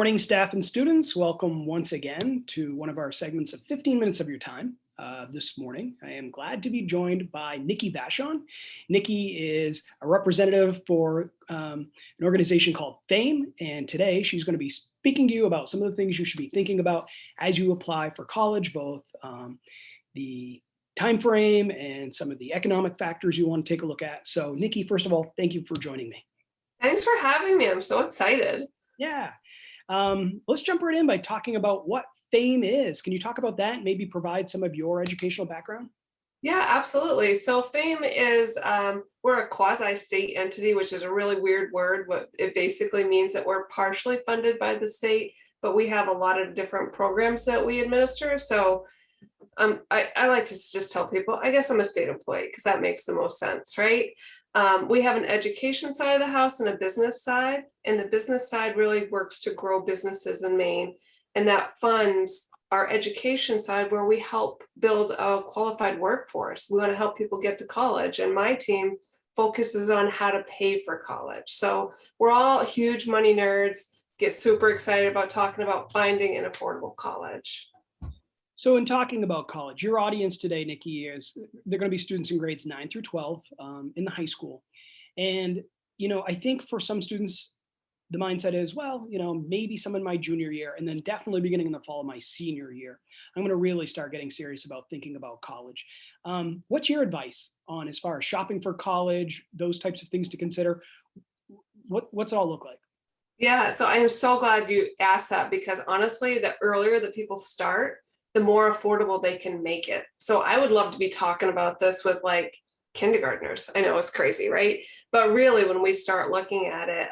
morning, staff and students. Welcome once again to one of our segments of 15 minutes of your time. This morning, I am glad to be joined by Nikki Vachon. Nikki is a representative for an organization called FAME, and today she's going to be speaking to you about some of the things you should be thinking about as you apply for college, both the time frame and some of the economic factors you want to take a look at. So Nikki, first of all, thank you for joining me. Thanks for having me. I'm so excited. Yeah. Let's jump right in by talking about what FAME is. Can you talk about that and maybe provide some of your educational background? Yeah, absolutely. So FAME is, we're a quasi-state entity, which is a really weird word. What it basically means that we're partially funded by the state, but we have a lot of different programs that we administer. So I like to just tell people, I guess I'm a state employee because that makes the most sense, right? We have an education side of the house and a business side, and the business side really works to grow businesses in Maine, and that funds our education side where we help build a qualified workforce. We want to help people get to college, and my team focuses on how to pay for college. So we're all huge money nerds, get super excited about talking about finding an affordable college. So in talking about college, your audience today, Nikki, is they're going to be students in grades 9 through 12 in the high school. And, I think for some students, the mindset is, well, maybe some in my junior year, and then definitely beginning in the fall of my senior year, I'm going to really start getting serious about thinking about college. What's your advice on as far as shopping for college, those types of things to consider? What's it all look like? Yeah, so I am so glad you asked that, because honestly, the earlier that people start, the more affordable they can make it. So I would love to be talking about this with like kindergartners. I know it's crazy, right? But really, when we start looking at it,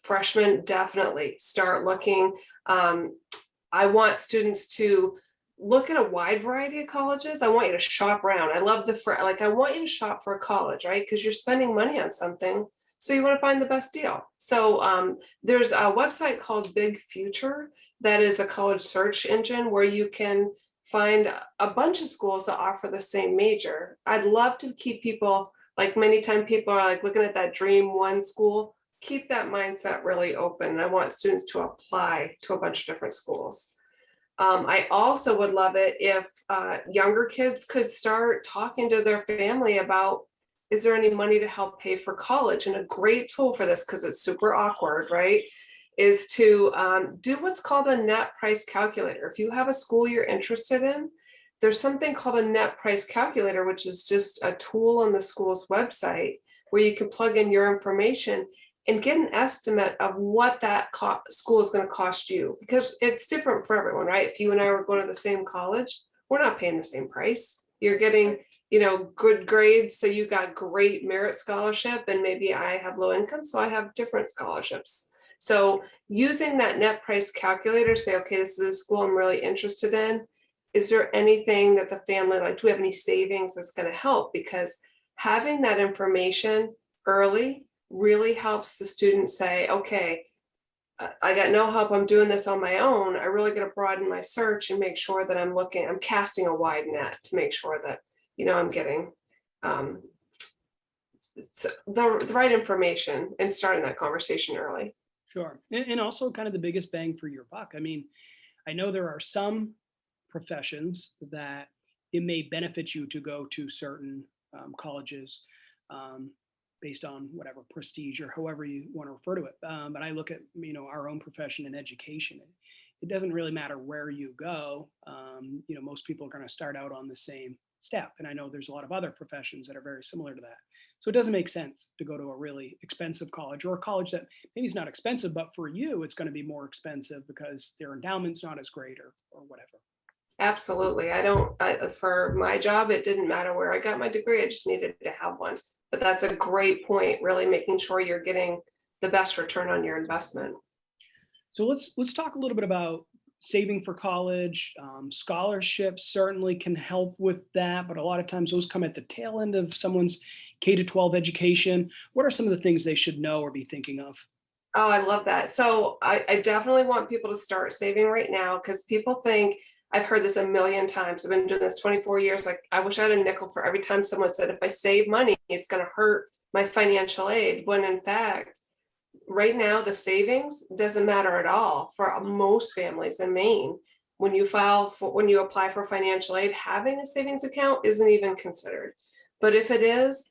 freshmen definitely start looking. I want students to look at a wide variety of colleges. I want you to shop around. I love I want you to shop for a college, right? Because you're spending money on something. So you want to find the best deal. So there's a website called Big Future that is a college search engine where you can find a bunch of schools that offer the same major. I'd love to keep people, like many times people are like looking at that dream one school, keep that mindset really open. I want students to apply to a bunch of different schools. I also would love it if younger kids could start talking to their family about, is there any money to help pay for college? And a great tool for this, because it's super awkward, right, is to do what's called a net price calculator. If you have a school you're interested in, there's something called a net price calculator, which is just a tool on the school's website where you can plug in your information and get an estimate of what that school is going to cost you, because it's different for everyone, right? If you and I were going to the same college, we're not paying the same price. You're getting, good grades, so you got great merit scholarship, and maybe I have low income, so I have different scholarships. So using that net price calculator, say, okay, this is a school I'm really interested in. Is there anything that the family, like, do we have any savings that's going to help? Because having that information early really helps the student say, okay, I got no help, I'm doing this on my own. I really got to broaden my search and make sure that I'm casting a wide net to make sure that, I'm getting the right information and starting that conversation early. Sure. And also kind of the biggest bang for your buck. I mean, I know there are some professions that it may benefit you to go to certain colleges based on whatever prestige or however you want to refer to it. But I look at, our own profession in education. It doesn't really matter where you go. Most people are going to start out on the same step. And I know there's a lot of other professions that are very similar to that. So it doesn't make sense to go to a really expensive college, or a college that maybe is not expensive, but for you, it's going to be more expensive because their endowment's not as great or whatever. Absolutely. For my job, it didn't matter where I got my degree. I just needed to have one. But that's a great point, really making sure you're getting the best return on your investment. So let's talk a little bit about saving for college. Scholarships certainly can help with that, but a lot of times those come at the tail end of someone's K-12 education. What are some of the things they should know or be thinking of? Oh, I love that. So I definitely want people to start saving right now, because people think, I've heard this a million times. I've been doing this 24 years. Like, I wish I had a nickel for every time someone said, if I save money, it's going to hurt my financial aid. When in fact, right now, the savings doesn't matter at all for most families in Maine. When you apply for financial aid, having a savings account isn't even considered. But if it is,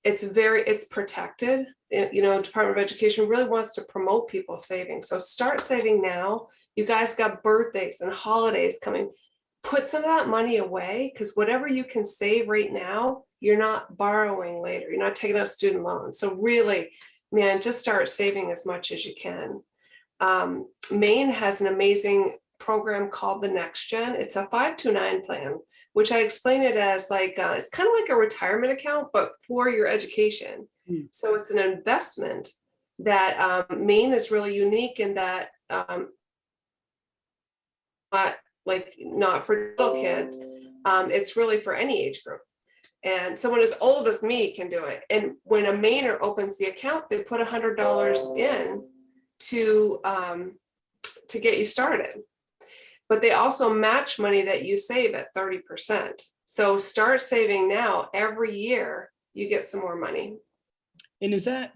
it's protected. Department of Education really wants to promote people saving. So start saving now. You guys got birthdays and holidays coming. Put some of that money away, because whatever you can save right now, you're not borrowing later. You're not taking out student loans. So really, man, just start saving as much as you can. Maine has an amazing program called the Next Gen. It's a 529 plan, which I explain it as like, it's kind of like a retirement account, but for your education. So it's an investment that Maine is really unique in that, not for little kids, it's really for any age group. And someone as old as me can do it. And when a Mainer opens the account, they put $100 in to get you started. But they also match money that you save at 30%. So start saving now. Every year you get some more money. And I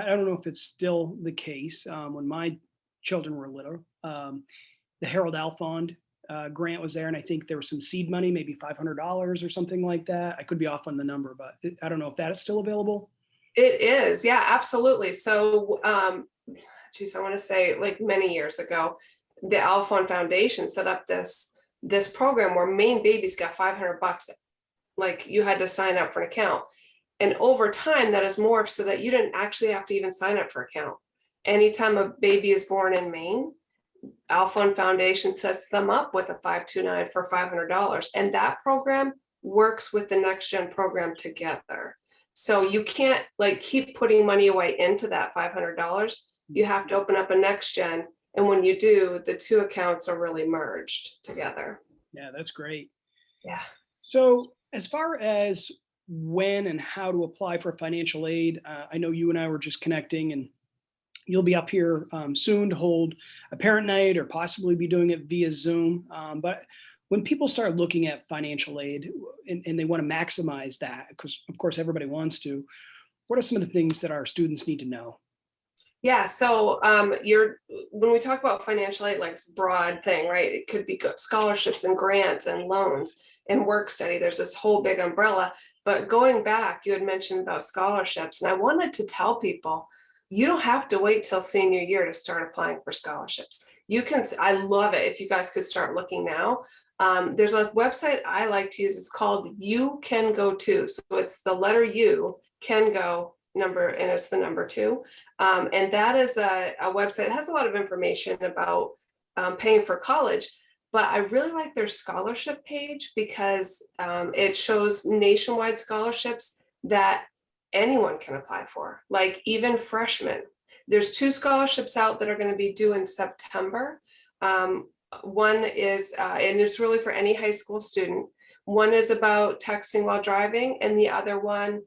don't know if it's still the case. When my children were little, the Harold Alfond grant was there, and I think there was some seed money, maybe $500 or something like that. I could be off on the number, but I don't know if that is still available. It is, yeah, absolutely. So, I want to say like many years ago, the Alfond Foundation set up this program where Maine babies got $500. Like you had to sign up for an account, and over time that has morphed so that you didn't actually have to even sign up for an account. Anytime a baby is born in Maine, Alfond Foundation sets them up with a 529 for $500, and that program works with the Next Gen program together. So you can't like keep putting money away into that $500. You have to open up a Next Gen, and when you do, the two accounts are really merged together. Yeah, that's great. Yeah. So as far as when and how to apply for financial aid, I know you and I were just connecting, and you'll be up here soon to hold a parent night or possibly be doing it via Zoom. But when people start looking at financial aid and they want to maximize that, because of course everybody wants to, what are some of the things that our students need to know? Yeah, so when we talk about financial aid, like it's a broad thing, right? It could be scholarships and grants and loans and work study. There's this whole big umbrella. But going back, you had mentioned about scholarships, and I wanted to tell people, you don't have to wait till senior year to start applying for scholarships. I love it if you guys could start looking now. There's a website I like to use. It's called You Can Go To. So it's the letter U, can go, number, and it's the number 2. And that is a website that has a lot of information about paying for college. But I really like their scholarship page because it shows nationwide scholarships that anyone can apply for, like even freshmen. There's 2 scholarships out that are going to be due in September. One is, and it's really for any high school student. One is about texting while driving, and the other one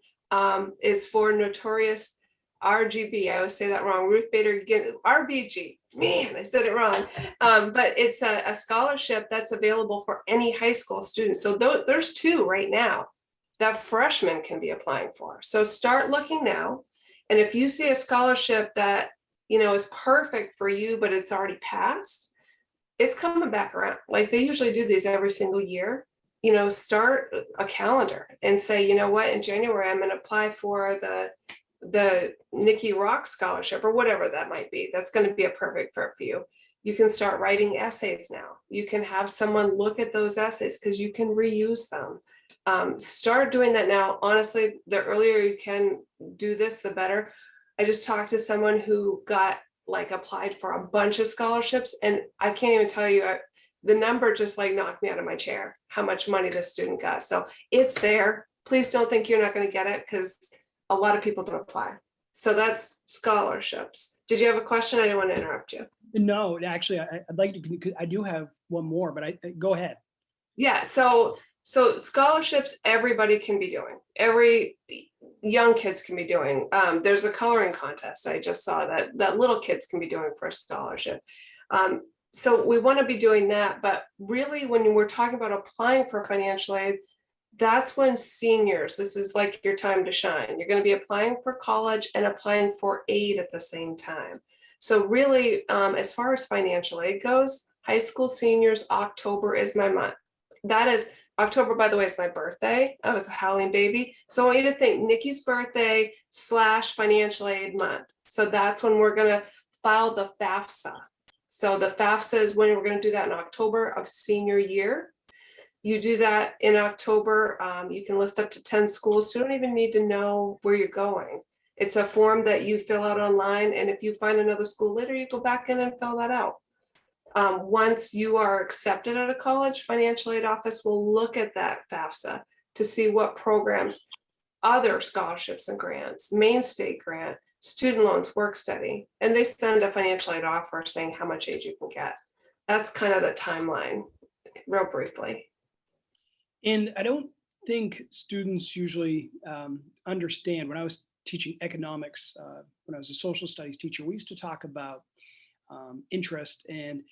is for notorious RGB. I always say that wrong. Ruth Bader RBG. Man, I said it wrong. But it's a scholarship that's available for any high school student. So there's 2 right now that freshmen can be applying for. So start looking now. And if you see a scholarship that, is perfect for you, but it's already passed, it's coming back around. Like they usually do these every single year. Start a calendar and say, you know what, in January, I'm going to apply for the Nikki Rock scholarship or whatever that might be. That's going to be a perfect fit for you. You can start writing essays now. You can have someone look at those essays because you can reuse them. Start doing that now. Honestly, the earlier you can do this, the better. I just talked to someone who applied for a bunch of scholarships, and I can't even tell you, the number just knocked me out of my chair, how much money this student got. So it's there. Please don't think you're not going to get it, because a lot of people don't apply. So that's scholarships. Did you have a question? I didn't want to interrupt you. No, actually, I'd like to, because I do have one more, but go ahead. Yeah, so scholarships, everybody can be doing. Every young kids can be doing. There's a coloring contest I just saw that little kids can be doing for a scholarship. So we want to be doing that, but really when we're talking about applying for financial aid, that's when seniors, this is like your time to shine. You're going to be applying for college and applying for aid at the same time. So really, as far as financial aid goes, high school seniors, October is my month. That is October, by the way, is my birthday. I was a Halloween baby. So I want you to think Nikki's birthday / financial aid month. So that's when we're going to file the FAFSA. So the FAFSA is when we're going to do that in October of senior year. You do that in October. You can list up to 10 schools. So you don't even need to know where you're going. It's a form that you fill out online. And if you find another school later, you go back in and fill that out. Once you are accepted at a college, financial aid office will look at that FAFSA to see what programs, other scholarships and grants, main state grant, student loans, work study, and they send a financial aid offer saying how much aid you can get. That's kind of the timeline, real briefly. And I don't think students usually understand. When I was teaching economics, when I was a social studies teacher, we used to talk about interest. And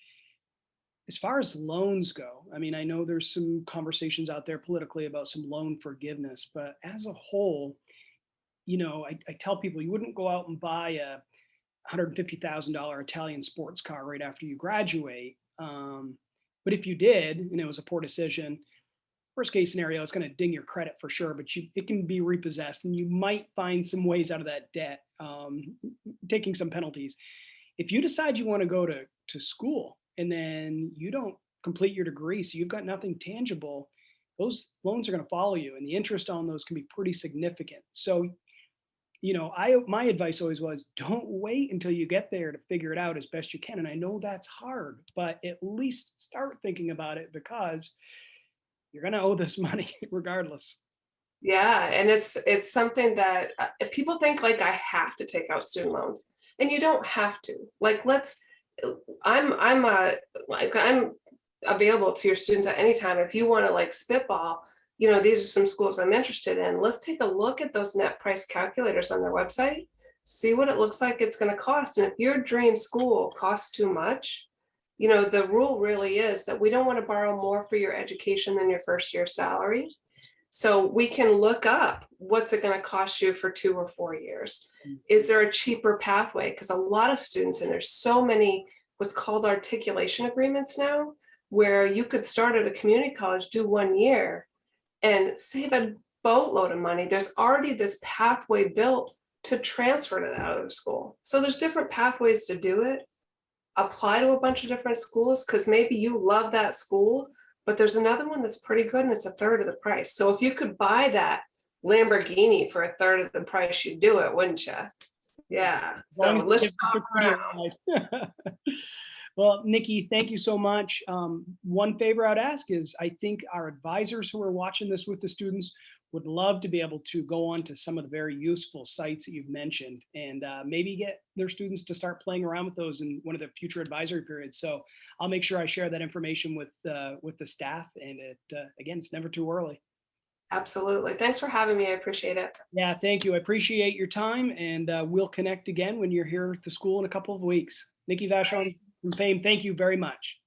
as far as loans go, I mean, I know there's some conversations out there politically about some loan forgiveness, but as a whole, I tell people you wouldn't go out and buy a $150,000 Italian sports car right after you graduate. But if you did, and it was a poor decision, worst case scenario, it's going to ding your credit for sure, but it can be repossessed and you might find some ways out of that debt, taking some penalties. If you decide you want to go to school and then you don't complete your degree, so you've got nothing tangible, those loans are going to follow you and the interest on those can be pretty significant. So, my advice always was don't wait until you get there to figure it out as best you can. And I know that's hard, but at least start thinking about it because you're going to owe this money regardless. Yeah, and it's something that people think like I have to take out student loans, and you don't have to. Like I'm available to your students at any time if you want to like spitball. These are some schools I'm interested in. Let's take a look at those net price calculators on their website, see what it looks like it's going to cost, and if your dream school costs too much, the rule really is that we don't want to borrow more for your education than your first year salary. So we can look up what's it going to cost you for 2 or 4 years. Is there a cheaper pathway? Because a lot of students, and there's so many what's called articulation agreements now, where you could start at a community college, do 1 year, and save a boatload of money. There's already this pathway built to transfer to that other school. So there's different pathways to do it. Apply to a bunch of different schools because maybe you love that school, but there's another one that's pretty good and it's a third of the price. So if you could buy that Lamborghini for a third of the price, you'd do it, wouldn't you? Yeah. So let's talk around. Well, Nikki, thank you so much. One favor I'd ask is I think our advisors who are watching this with the students would love to be able to go on to some of the very useful sites that you've mentioned and maybe get their students to start playing around with those in one of the future advisory periods. So I'll make sure I share that information with the staff. And again, it's never too early. Absolutely. Thanks for having me. I appreciate it. Yeah, thank you. I appreciate your time and we'll connect again when you're here at the school in a couple of weeks. Nikki Vachon from Fame, thank you very much.